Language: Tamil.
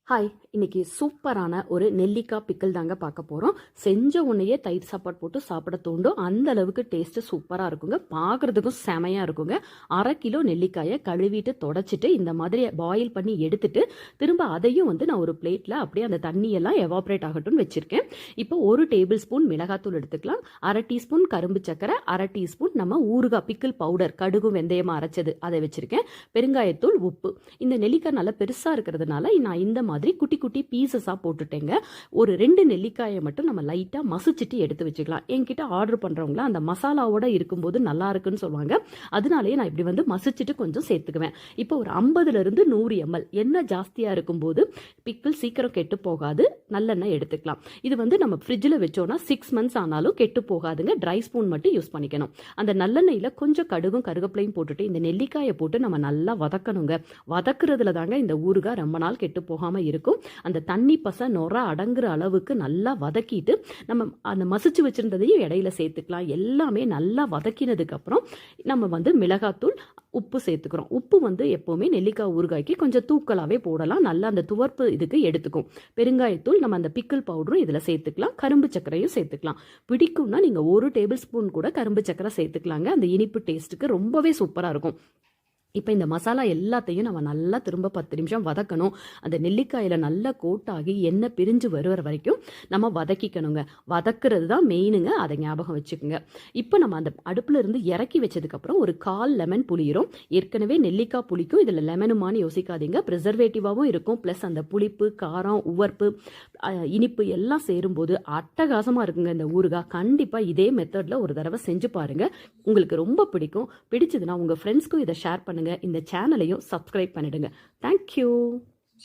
ஹாய், இன்னைக்கு சூப்பரான ஒரு நெல்லிக்காய் பிக்கல் தாங்க பார்க்க போகிறோம். செஞ்ச உடனேயே தயிர் சாப்பாடு போட்டு சாப்பிட தூண்டும். அந்த அளவுக்கு டேஸ்ட்டு சூப்பராக இருக்குங்க. பார்க்குறதுக்கும் செமையாக இருக்குங்க. 1/2 கிலோ நெல்லிக்காயை கழுவிட்டு தொடச்சிட்டு இந்த மாதிரி பாயில் பண்ணி எடுத்துட்டு திரும்ப அதையும் நான் ஒரு பிளேட்டில் அப்படியே அந்த தண்ணியெல்லாம் எவாப்ரேட் ஆகட்டும்னு வச்சுருக்கேன். இப்போ 1 டேபிள் ஸ்பூன் மிளகாத்தூள் எடுத்துக்கலாம். 1/2 டீஸ்பூன் கரும்பு சக்கரை, 1/2 டீஸ்பூன் நம்ம ஊறுகாய் பிக்கிள் பவுடர், கடுகும் வெந்தயமாக அரைச்சது அதை வச்சுருக்கேன். பெருங்காயத்தூள், உப்பு. இந்த நெல்லிக்காய் நல்லா பெருசாக இருக்கிறதுனால நான் இந்த மாதிரி குட்டி குட்டி பீசஸா போட்டுட்டேங்க. ஒரு 2 நெல்லிக்காயை மட்டும் நம்ம லைட்டா மசிச்சுட்டு எடுத்து வச்சுக்கலாம். என்கிட்ட ஆர்டர் பண்றவங்கள அந்த மசாலாவோட இருக்கும்போது நல்லா இருக்குன்னு சொல்லுவாங்க. அதனாலேயே நான் இப்படி மசிச்சுட்டு கொஞ்சம் சேர்த்துக்குவேன். இப்போ ஒரு 50ல இருந்து 100 ml எண்ணெய் ஜாஸ்தியா இருக்கும்போது பிக்கிள் சீக்கிரம் கெட்டு போகாது. நல்லெண்ணெய் எடுத்துக்கலாம். இது நம்ம ஃப்ரிட்ஜில் வச்சோம்னா 6 months ஆனாலும் கெட்டு போகாதுங்க. ட்ரை ஸ்பூன் மட்டும் யூஸ் பண்ணிக்கணும். அந்த நல்லெண்ணெயில கொஞ்சம் கடுகும் கருவேப்பிலையும் போட்டுட்டு இந்த நெல்லிக்காயை போட்டு நம்ம நல்லா வதக்கணுங்க. வதக்குறதுல தாங்க இந்த ஊறுகாய் ரொம்ப நாள் கெட்டு போகாம இருக்கும். அந்த தண்ணி பசை நொற அடங்குற அளவுக்கு நல்லா வதக்கிட்டு நம்ம அந்த மசிச்சு வச்சிருந்ததையும் இடையில சேர்த்துக்கலாம். எல்லாமே நல்லா வதக்கினதுக்கு அப்புறம் நம்ம மிளகாத்தூள், உப்பு சேர்த்துக்கிறோம். உப்பு எப்பவுமே நெல்லிக்காய் ஊறுகாய்க்கு கொஞ்சம் தூக்கலாவே போடலாம். நல்லா அந்த துவர்ப்பு இதுக்கு எடுத்துக்கும். பெருங்காயத்தூள், நம்ம அந்த பிக்கிள் பவுடரும் இதுல சேர்த்துக்கலாம். கரும்பு சர்க்கரையும் சேர்த்துக்கலாம். பிடிக்கும்னா நீங்க 1 டேபிள் ஸ்பூன் கூட கரும்பு சர்க்கரை சேர்த்துக்கலாங்க. அந்த இனிப்பு டேஸ்ட்டுக்கு ரொம்பவே சூப்பரா இருக்கும். இப்போ இந்த மசாலா எல்லாத்தையும் நம்ம நல்லா திரும்ப 10 நிமிஷம் வதக்கணும். அந்த நெல்லிக்காயில் நல்லா கோட்டாகி எண்ணெய் பிரிஞ்சு வருகிற வரைக்கும் நம்ம வதக்கிக்கணுங்க. வதக்குறது தான் மெயினுங்க. அதை ஞாபகம் வச்சுக்கோங்க. இப்போ நம்ம அந்த அடுப்பில் இருந்து இறக்கி வச்சதுக்கப்புறம் ஒரு 1/4 லெமன் புளியிரும். ஏற்கனவே நெல்லிக்காய் புளிக்கும், இதில் லெமனுமானு யோசிக்காதீங்க. ப்ரிசர்வேட்டிவாகவும் இருக்கும். ப்ளஸ் அந்த புளிப்பு, காரம், உவர்ப்பு, இனிப்பு எல்லாம் சேரும்போது அட்டகாசமாக இருக்குங்க இந்த ஊறுகாய். கண்டிப்பாக இதே மெத்தடில் ஒரு தடவை செஞ்சு பாருங்கள். உங்களுக்கு ரொம்ப பிடிக்கும். பிடிச்சதுன்னா உங்கள் ஃப்ரெண்ட்ஸ்க்கும் இதை ஷேர் பண்ணுங்கள். இந்த சேனலையும் சப்ஸ்கிரைப் பண்ணிடுங்க. தேங்க்யூ.